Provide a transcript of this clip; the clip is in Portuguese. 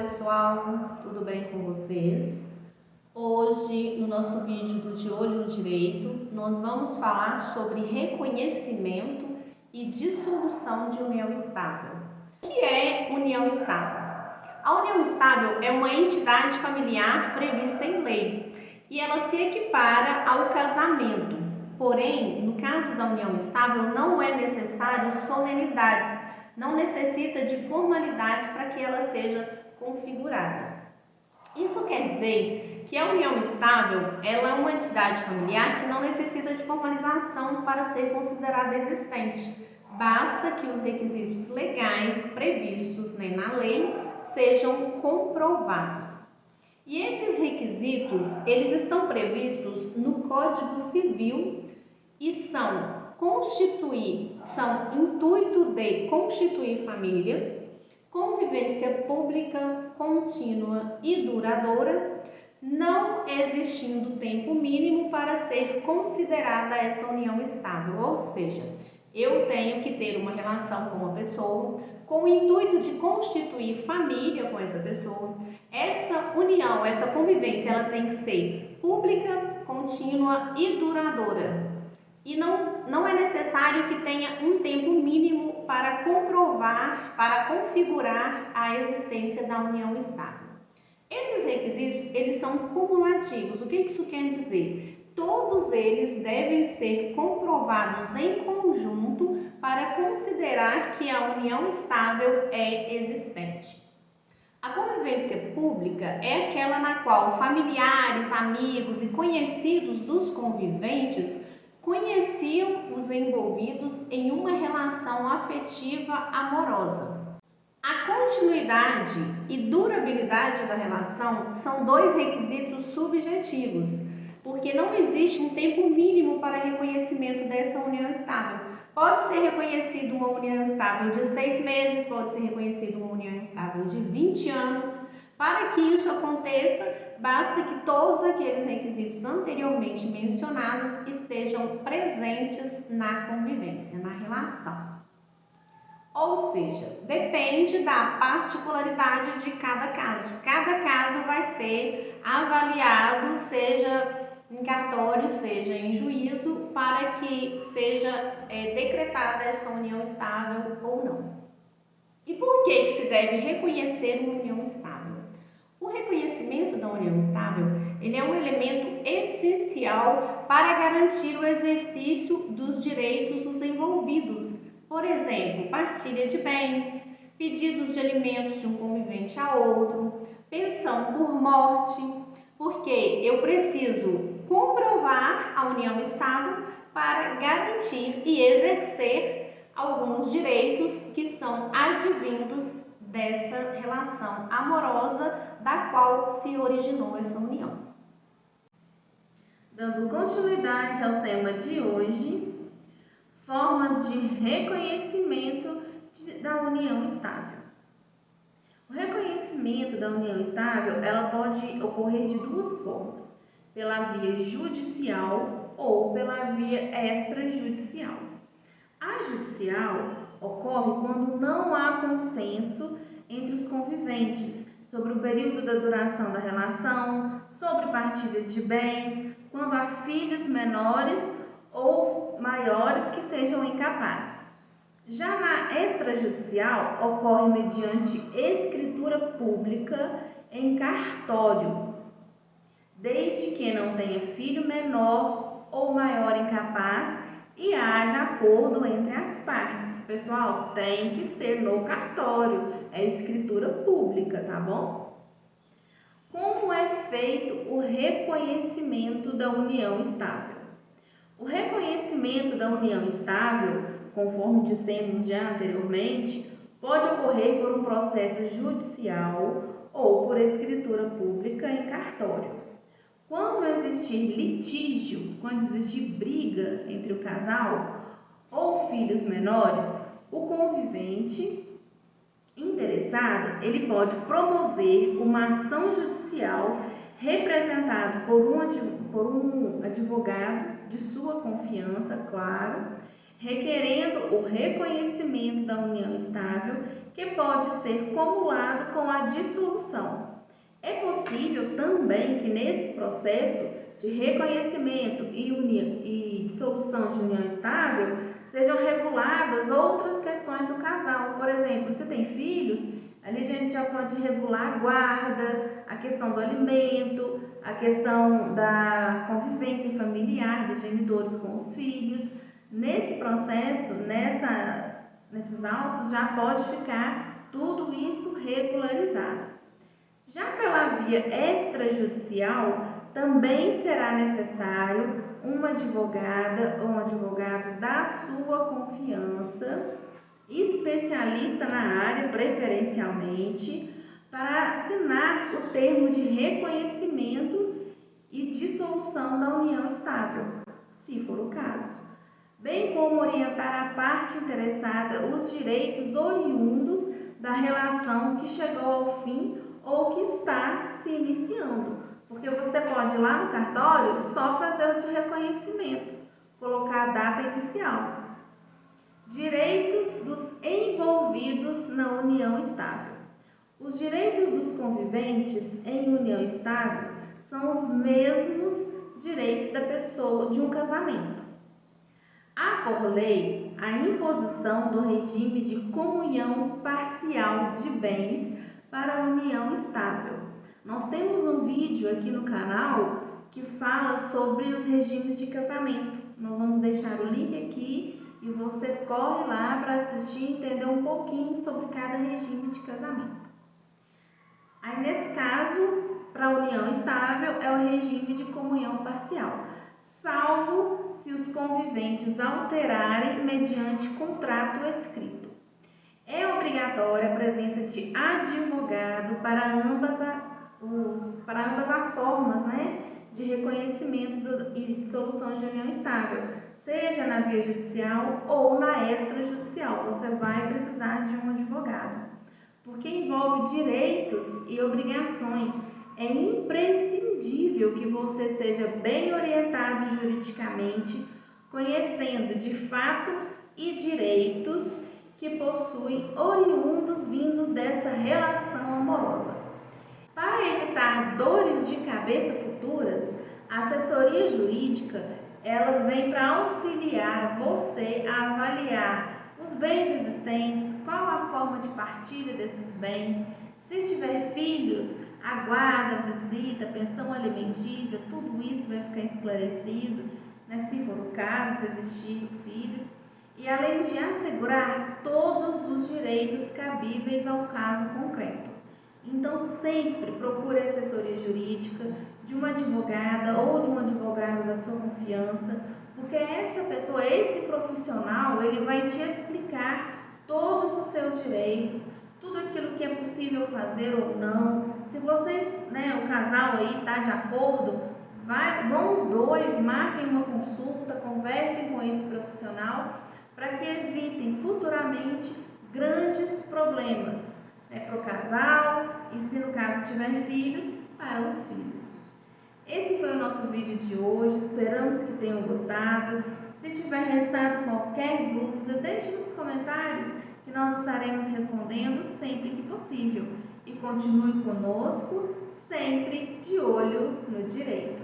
pessoal, tudo bem com vocês? Hoje, no nosso vídeo do De Olho no Direito, nós vamos falar sobre reconhecimento e dissolução de união estável. O que é união estável? A união estável é uma entidade familiar prevista em lei e ela se equipara ao casamento. Porém, no caso da união estável, não é necessário solenidades, não necessita de formalidades para que ela seja configurada. Isso quer dizer que a união estável ela é uma entidade familiar que não necessita de formalização para ser considerada existente. Basta que os requisitos legais previstos na lei sejam comprovados. E esses requisitos, eles estão previstos no Código Civil e são intuito de constituir família, convivência pública, contínua e duradoura, não existindo tempo mínimo para ser considerada essa união estável, ou seja, eu tenho que ter uma relação com uma pessoa com o intuito de constituir família com essa pessoa. Essa união, essa convivência, ela tem que ser pública, contínua e duradoura. E não é necessário que tenha um tempo mínimo para comprovar, para configurar a existência da união estável. Esses requisitos, eles são cumulativos. O que isso quer dizer? Todos eles devem ser comprovados em conjunto para considerar que a união estável é existente. A convivência pública é aquela na qual familiares, amigos e conhecidos dos conviventes conheciam os envolvidos em uma relação afetiva amorosa. A continuidade e durabilidade da relação são dois requisitos subjetivos, porque não existe um tempo mínimo para reconhecimento dessa união estável. Pode ser reconhecido uma união estável de 6 meses, pode ser reconhecido uma união estável de 20 anos. Para que isso aconteça, basta que todos aqueles requisitos anteriormente mencionados estejam presentes na convivência, na relação. Ou seja, depende da particularidade de cada caso. Cada caso vai ser avaliado, seja em cartório, seja em juízo, para que seja decretada essa união estável ou não. E por que se deve reconhecer uma união estável? O reconhecimento da união estável, ele é um elemento essencial para garantir o exercício dos direitos dos envolvidos. Por exemplo, partilha de bens, pedidos de alimentos de um convivente a outro, pensão por morte, porque eu preciso comprovar a união estável para garantir e exercer alguns direitos que são advindos dessa relação amorosa da qual se originou essa união. Dando continuidade ao tema de hoje, formas de reconhecimento da união estável. O reconhecimento da união estável, ela pode ocorrer de duas formas, pela via judicial ou pela via extrajudicial. A judicial ocorre quando não há consenso entre os conviventes sobre o período da duração da relação, sobre partilhas de bens, quando há filhos menores ou maiores que sejam incapazes. Já na extrajudicial, ocorre mediante escritura pública em cartório, desde que não tenha filho menor ou maior incapaz e haja acordo entre as partes. Pessoal, tem que ser no cartório, é escritura pública, tá bom? Como é feito o reconhecimento da união estável? O reconhecimento da união estável, conforme dissemos já anteriormente, pode ocorrer por um processo judicial ou por escritura pública em cartório. Quando existir litígio, quando existir briga entre o casal ou filhos menores, o convivente interessado, ele pode promover uma ação judicial representado por um advogado de sua confiança, claro, requerendo o reconhecimento da união estável que pode ser cumulado com a dissolução. É possível também que nesse processo de reconhecimento e dissolução de união estável sejam reguladas outras questões do casal. Por exemplo, se tem filhos, ali a gente já pode regular a guarda, a questão do alimento, a questão da convivência familiar dos genitores com os filhos. Nesse processo, nesses autos, já pode ficar tudo isso regularizado. Já pela via extrajudicial, também será necessário uma advogada ou um advogado da sua confiança, especialista na área, preferencialmente, para assinar o termo de reconhecimento e dissolução da união estável, se for o caso, bem como orientar a parte interessada os direitos oriundos da relação que chegou ao fim ou que está se iniciando, porque você pode ir lá no cartório só fazer o de reconhecimento, colocar a data inicial. Direitos dos envolvidos na união estável. Os direitos dos conviventes em união estável são os mesmos direitos da pessoa de um casamento. Há por lei a imposição do regime de comunhão parcial de bens para a união estável. Nós temos um vídeo aqui no canal que fala sobre os regimes de casamento. Nós vamos deixar o link aqui e você corre lá para assistir e entender um pouquinho sobre cada regime de casamento. Aí, nesse caso, para a união estável é o regime de comunhão parcial, salvo se os conviventes alterarem mediante contrato escrito. É obrigatória a presença de advogado para ambas as formas, de reconhecimento e dissolução de união estável, seja na via judicial ou na extrajudicial. Você vai precisar de um advogado, porque envolve direitos e obrigações. É imprescindível que você seja bem orientado juridicamente, conhecendo de fatos e direitos que possuem oriundos vindos dessa relação amorosa. Para evitar dores de cabeça futuras, a assessoria jurídica ela vem para auxiliar você a avaliar os bens existentes, qual a forma de partilha desses bens, se tiver filhos, a guarda, a visita, a pensão alimentícia, tudo isso vai ficar esclarecido, se for o caso, se existir filhos. E além de assegurar todos os direitos cabíveis ao caso concreto. Então, sempre procure assessoria jurídica de uma advogada ou de um advogado da sua confiança, porque essa pessoa, esse profissional, ele vai te explicar todos os seus direitos, tudo aquilo que é possível fazer ou não. Se vocês, o casal aí está de acordo, vão os dois, marquem uma consulta, conversem com esse profissional, para que evitem futuramente grandes problemas para o casal e, se no caso tiver filhos, para os filhos. Esse foi o nosso vídeo de hoje, esperamos que tenham gostado. Se tiver restado qualquer dúvida, deixe nos comentários que nós estaremos respondendo sempre que possível. E continue conosco, sempre de olho no direito.